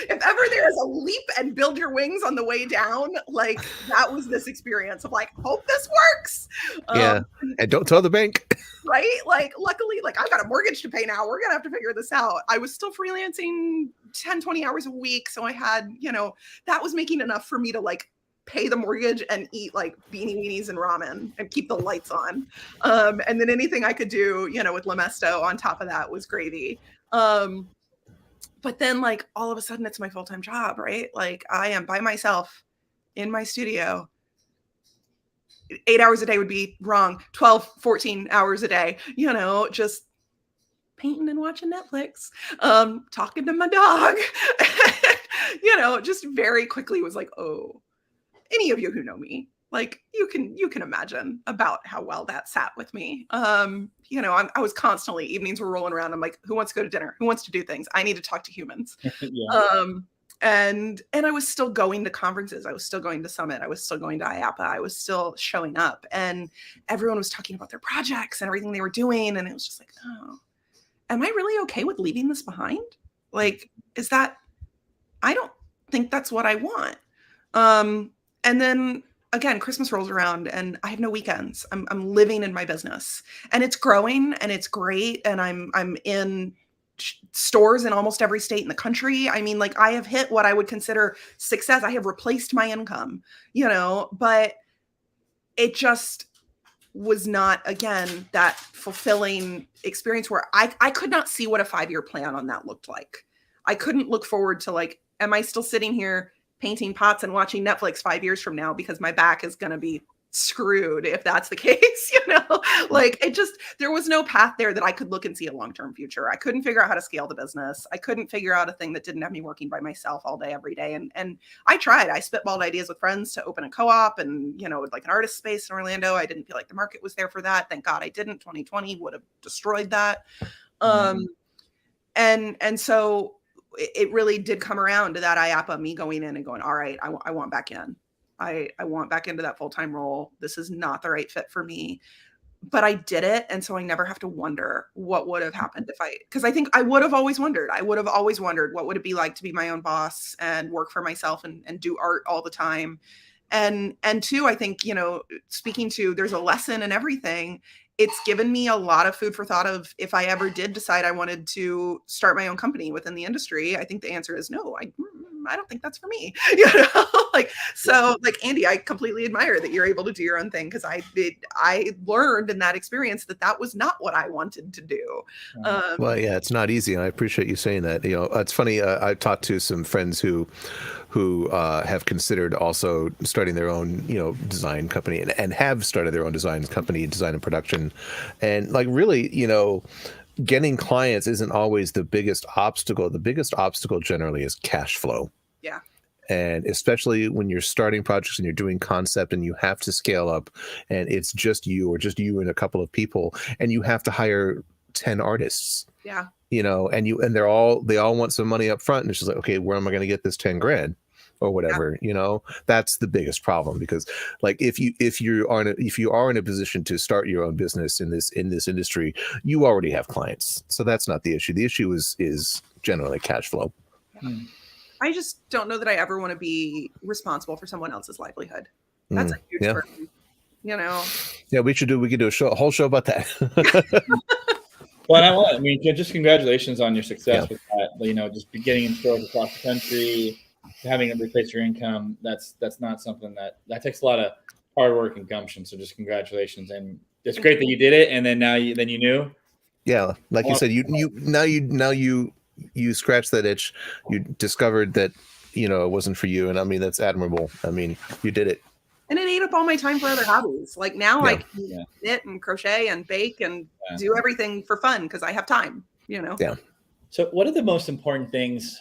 If ever there is a leap and build your wings on the way down, like that was this experience of like, hope this works. And don't tell the bank. Right? Like, luckily, like I've got a mortgage to pay now. We're going to have to figure this out. I was still freelancing 10, 20 hours a week. So I had, that was making enough for me to like pay the mortgage and eat like beanie weenies and ramen and keep the lights on. And then anything I could do, with Lamesto on top of that was gravy. But then like all of a sudden it's my full-time job, right? Like I am by myself in my studio. 8 hours a day would be wrong. 12, 14 hours a day, just painting and watching Netflix, talking to my dog, just very quickly was like, oh, any of you who know me, like you can imagine about how well that sat with me. I was constantly, evenings were rolling around. I'm like, who wants to go to dinner? Who wants to do things? I need to talk to humans. And I was still going to conferences. I was still going to Summit. I was still going to IAPA. I was still showing up, and everyone was talking about their projects and everything they were doing. And it was just like, oh, am I really okay with leaving this behind? Like, I don't think that's what I want. And then again, Christmas rolls around and I have no weekends. I'm living in my business, and it's growing and it's great. And I'm in stores in almost every state in the country. I mean, like I have hit what I would consider success. I have replaced my income, but it just was not, again, that fulfilling experience where I could not see what a 5-year plan on that looked like. I couldn't look forward to like, am I still sitting here painting pots and watching Netflix 5 years from now, because my back is going to be screwed if that's the case, like there was no path there that I could look and see a long-term future. I couldn't figure out how to scale the business. I couldn't figure out a thing that didn't have me working by myself all day, every day. And I tried, I spitballed ideas with friends to open a co-op and, like an artist space in Orlando. I didn't feel like the market was there for that. Thank God I didn't. 2020 would have destroyed that. And so it really did come around to that IAPA, me going in and going, all right, I want back in. I want back into that full-time role. This is not the right fit for me, but I did it. And so I never have to wonder what would have happened because I think I would have always wondered. I would have always wondered what would it be like to be my own boss and work for myself and do art all the time And two, I think, speaking to, there's a lesson in everything. It's given me a lot of food for thought of if I ever did decide I wanted to start my own company within the industry. I think the answer is no. I don't think that's for me. Like Andy, I completely admire that you're able to do your own thing, because I learned in that experience that was not what I wanted to do. Well, yeah, it's not easy, and I appreciate you saying that. It's funny. I talked to some friends who have considered also starting their own, design company, and have started their own design company, design and production, and like really, getting clients isn't always the biggest obstacle. The biggest obstacle generally is cash flow. Yeah. And especially when you're starting projects and you're doing concept and you have to scale up and it's just you and a couple of people and you have to hire 10 artists. Yeah. And they all want some money up front, and it's just like, okay, where am I going to get this 10 grand? Or whatever, that's the biggest problem, because like if you are in a position to start your own business in this industry, you already have clients, so that's not the issue. The issue is generally cash flow. I just don't know that I ever want to be responsible for someone else's livelihood. That's a huge burden, Yeah, we could do a whole show about that. Well, just congratulations on your success with that. Just getting in stores across the country, having it replace your income, that's not something that takes a lot of hard work and gumption. So just congratulations, and it's great that you did it. And then you knew. Yeah, like you said, you scratched that itch. You discovered that it wasn't for you, and I mean that's admirable. I mean, you did it. And it ate up all my time for other hobbies. Like now I can knit and crochet and bake and do everything for fun because I have time. Yeah. So what are the most important things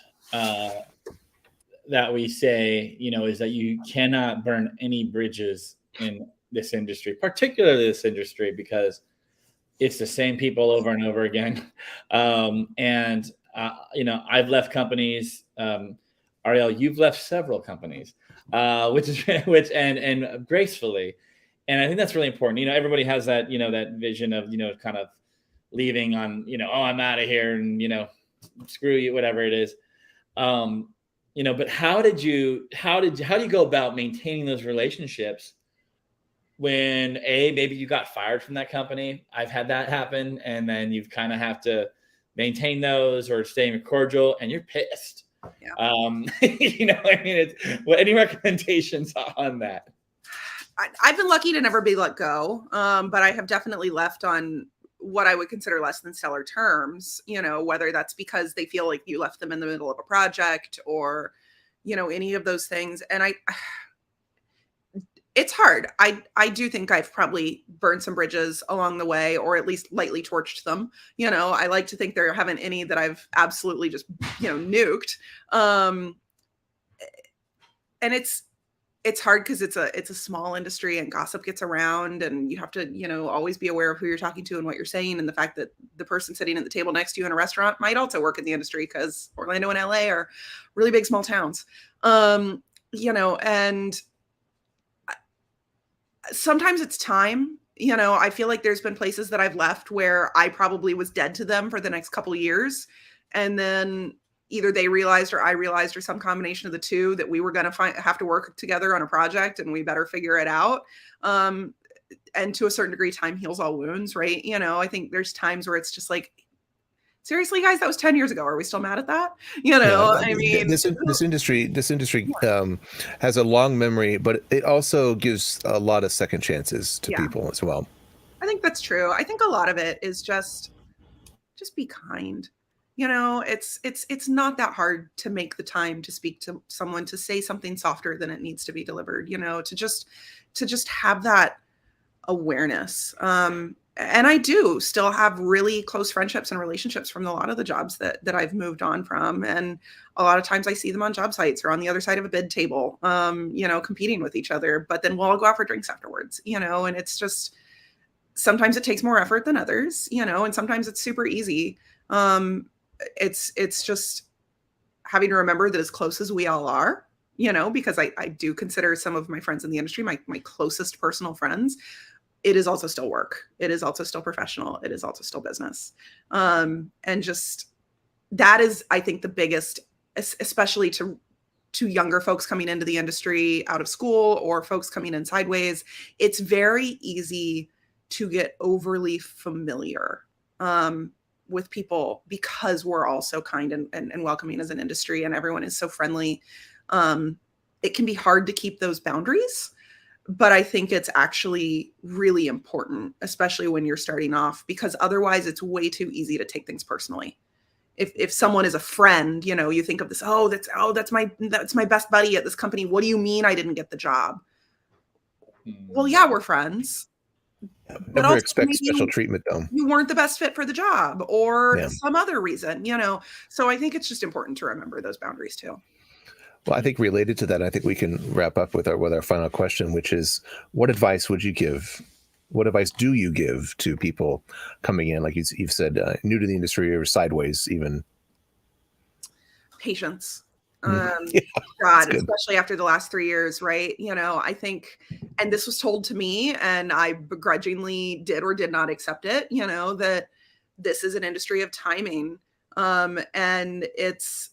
that we say, is that you cannot burn any bridges in this industry, particularly this industry, because it's the same people over and over again. I've left companies. Arielle, you've left several companies, which gracefully. And I think that's really important. Everybody has that, that vision of, kind of leaving on, I'm out of here and, screw you, whatever it is. But how do you go about maintaining those relationships when maybe you got fired from that company? I've had that happen. And then you kind of have to maintain those or stay cordial, and you're pissed. Yeah. Any recommendations on that? I've been lucky to never be let go. But I have definitely left on what I would consider less than stellar terms, whether that's because they feel like you left them in the middle of a project or, any of those things. And it's hard. I do think I've probably burned some bridges along the way, or at least lightly torched them. I like to think there haven't any that I've absolutely just, nuked. And it's hard because it's a small industry and gossip gets around, and you have to, always be aware of who you're talking to and what you're saying. And the fact that the person sitting at the table next to you in a restaurant might also work in the industry, because Orlando and LA are really big, small towns. And sometimes it's time. I feel like there's been places that I've left where I probably was dead to them for the next couple of years. And then either they realized or I realized, or some combination of the two, that we were going to have to work together on a project and we better figure it out. And to a certain degree, time heals all wounds, right? I think there's times where it's just like, seriously, guys, that was 10 years ago. Are we still mad at that? I mean, this industry has a long memory, but it also gives a lot of second chances to people as well. I think that's true. I think a lot of it is just be kind. It's not that hard to make the time to speak to someone, to say something softer than it needs to be delivered, to just have that awareness. And I do still have really close friendships and relationships from a lot of the jobs that I've moved on from. And a lot of times I see them on job sites or on the other side of a bid table, competing with each other, but then we'll all go out for drinks afterwards, and it's just, sometimes it takes more effort than others, and sometimes it's super easy. It's just having to remember that as close as we all are, because I do consider some of my friends in the industry, my closest personal friends, it is also still work. It is also still professional. It is also still business. And just, that is, I think, the biggest, especially to to younger folks coming into the industry out of school or folks coming in sideways, it's very easy to get overly familiar with people because we're all so kind and welcoming as an industry and everyone is so friendly. It can be hard to keep those boundaries, but I think it's actually really important, especially when you're starting off, because otherwise it's way too easy to take things personally. If someone is a friend, you know, you think of this, that's my best buddy at this company. What do you mean I didn't get the job? Well, yeah, we're friends. But Never expect special treatment, though. You weren't the best fit for the job or some other reason, you know. So I think it's just important to remember those boundaries too. Well, I think related to that, I think we can wrap up with our final question, which is, what advice would you give? What advice do you give to people coming in, like you've said, new to the industry or sideways even? Patience. Yeah, God, especially after the last 3 years, right? You know, I think, and this was told to me and I begrudgingly did or did not accept it, you know, that this is an industry of timing. And it's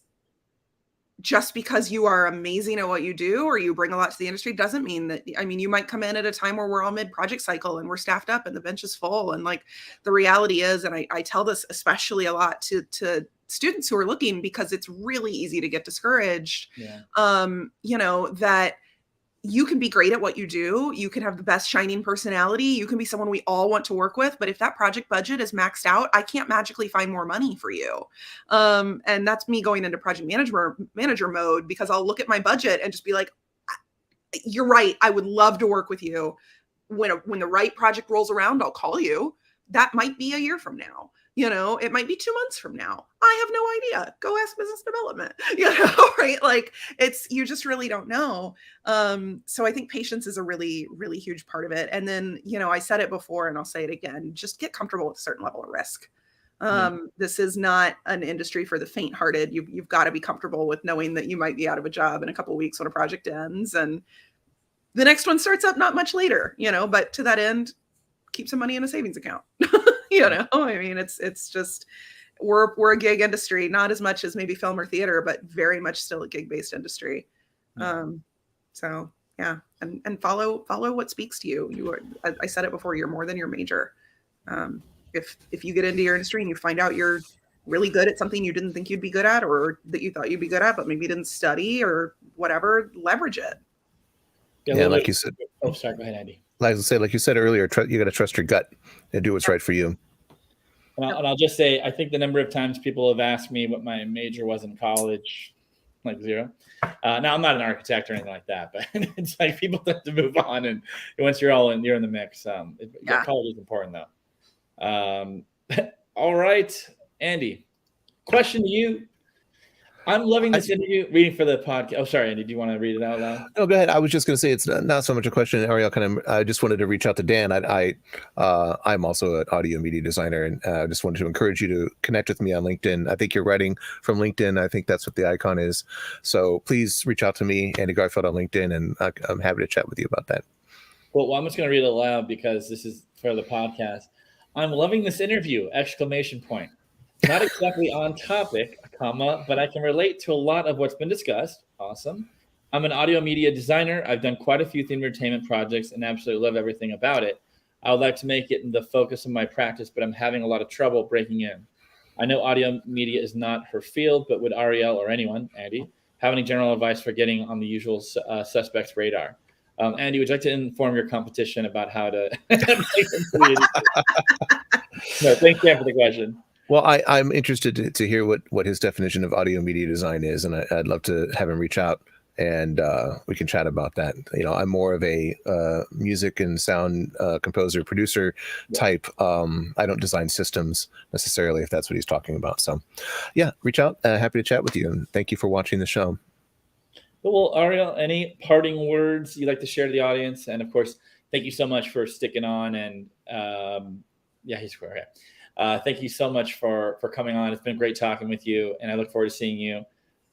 just because you are amazing at what you do or you bring a lot to the industry doesn't mean that, I mean, you might come in at a time where we're all mid-project cycle and we're staffed up and the bench is full. And like the reality is, and I tell this especially a lot to students who are looking, because it's really easy to get discouraged, you know, that you can be great at what you do. You can have the best shining personality. You can be someone we all want to work with. But if that project budget is maxed out, I can't magically find more money for you. And that's me going into project manager mode, because I'll look at my budget and just be like, you're right. I would love to work with you. When the right project rolls around, I'll call you. That might be a year from now. You know, it might be 2 months from now. I have no idea. Go ask business development, you know, right? Like you just really don't know. So I think patience is a really, really huge part of it. And then, you know, I said it before and I'll say it again, just get comfortable with a certain level of risk. This is not an industry for the faint-hearted. You've got to be comfortable with knowing that you might be out of a job in a couple of weeks when a project ends and the next one starts up not much later, you know, but to that end, keep some money in a savings account. You know, I mean, it's just, we're a gig industry, not as much as maybe film or theater, but very much still a gig-based industry. So yeah, and follow what speaks to you. You are, I said it before, you're more than your major. If you get into your industry and you find out you're really good at something you didn't think you'd be good at, or that you thought you'd be good at, but maybe you didn't study or whatever, leverage it. Yeah, like you said. Oh, sorry. Go ahead, Andy. Like you said earlier, you got to trust your gut and do what's right for you. And I'll just say, I think the number of times people have asked me what my major was in college, like 0. Now I'm not an architect or anything like that, but it's like people tend to move on, and once you're in the mix, college is important though. All right, Andy, question to you. I'm loving this interview, reading for the podcast. Oh, sorry, Andy. Do you want to read it out loud? No, go ahead. I was just going to say it's not so much a question, Arielle. I just wanted to reach out to Dan. I'm also an audio media designer, and I just wanted to encourage you to connect with me on LinkedIn. I think you're writing from LinkedIn. I think that's what the icon is. So please reach out to me, Andy Garfield, on LinkedIn, and I'm happy to chat with you about that. Well, I'm just going to read it aloud because this is for the podcast. I'm loving this interview! ! Not exactly on topic, but I can relate to a lot of what's been discussed. Awesome. I'm an audio media designer. I've done quite a few themed entertainment projects and absolutely love everything about it. I would like to make it the focus of my practice, but I'm having a lot of trouble breaking in. I know audio media is not her field, but would Arielle or anyone, Andy, have any general advice for getting on the usual suspects' radar? Andy, would you like to inform your competition about how to make them? No, thanks, Dan, for the question. Well, I'm interested to hear what his definition of audio media design is, and I'd love to have him reach out and we can chat about that. You know, I'm more of a music and sound composer, producer type. I don't design systems necessarily, if that's what he's talking about. So, yeah, reach out. Happy to chat with you, and thank you for watching the show. Well, Arielle, any parting words you'd like to share to the audience? And of course, thank you so much for sticking on. And he's square. Yeah. Thank you so much for coming on. It's been great talking with you, and I look forward to seeing you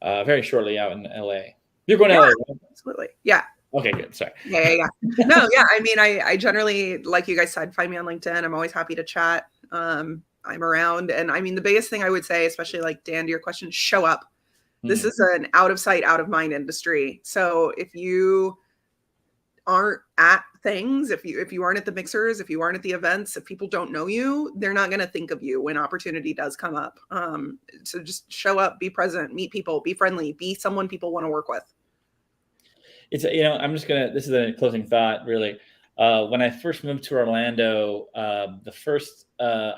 very shortly out in LA. You're going to LA, right? Absolutely. Yeah. Okay, good. Sorry. Yeah. No, yeah. I mean, I generally, like you guys said, find me on LinkedIn. I'm always happy to chat. I'm around. And I mean, the biggest thing I would say, especially like Dan, to your question, show up. This is an out of sight, out of mind industry. So if you aren't at things, if you aren't at the mixers, if you aren't at the events, if people don't know you, they're not going to think of you when opportunity does come up. So just show up, be present, meet people, be friendly, be someone people want to work with. It's, this is a closing thought, really. When I first moved to Orlando, I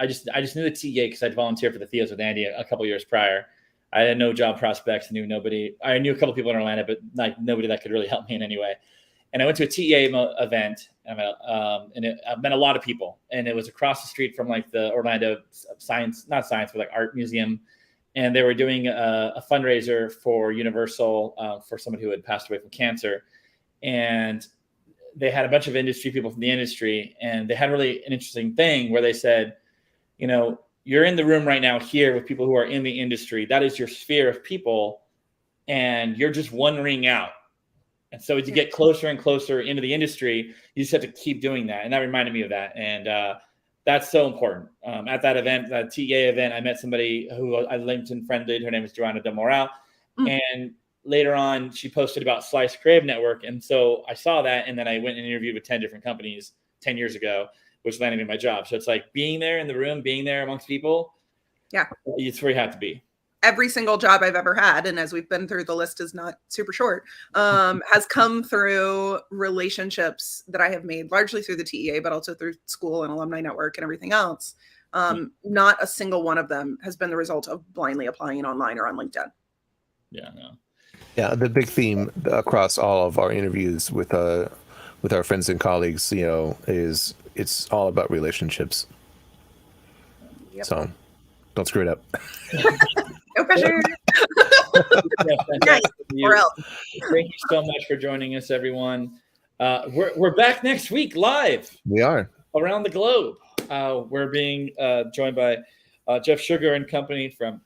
just knew the TA because I'd volunteered for the Theos with Andy a couple years prior. I had no job prospects, knew nobody. I knew a couple people in Orlando, but like nobody that could really help me in any way. And I went to a TA event, and I met a lot of people. And it was across the street from like the Orlando art museum. And they were doing a fundraiser for Universal for someone who had passed away from cancer. And they had a bunch of industry people from the industry. And they had really an interesting thing where they said, you're in the room right now here with people who are in the industry. That is your sphere of people. And you're just one ring out. And so as you get closer and closer into the industry, you just have to keep doing that. And that reminded me of that. And that's so important. At that event, that TA event, I met somebody who I LinkedIn friended. Her name is Joanna Del Moral. And later on, she posted about Slice Creative Network. And so I saw that. And then I went and interviewed with 10 different companies 10 years ago, which landed me my job. So it's like being there in the room, being there amongst people. Yeah. It's where you have to be. Every single job I've ever had, and as we've been through, the list is not super short, has come through relationships that I have made largely through the TEA, but also through school and alumni network and everything else. Not a single one of them has been the result of blindly applying online or on LinkedIn. Yeah, no. Yeah, the big theme across all of our interviews with our friends and colleagues, is it's all about relationships. Yep. So don't screw it up. No pressure. Nice. Thank you so much for joining us, everyone. We're back next week live. We are around the globe. We're being joined by Jeff Sugar and company from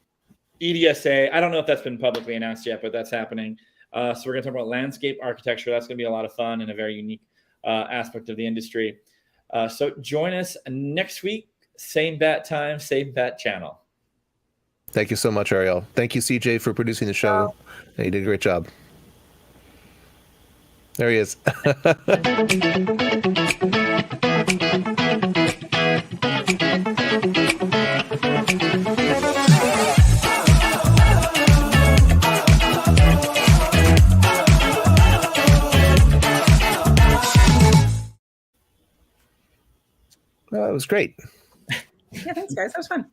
EDSA. I don't know if that's been publicly announced yet, but that's happening. So we're going to talk about landscape architecture. That's going to be a lot of fun and a very unique aspect of the industry. So join us next week. Same bat time, same bat channel. Thank you so much, Arielle. Thank you, CJ, for producing the show. You did a great job. There he is. Well, it was great. Yeah, thanks, guys. That was fun.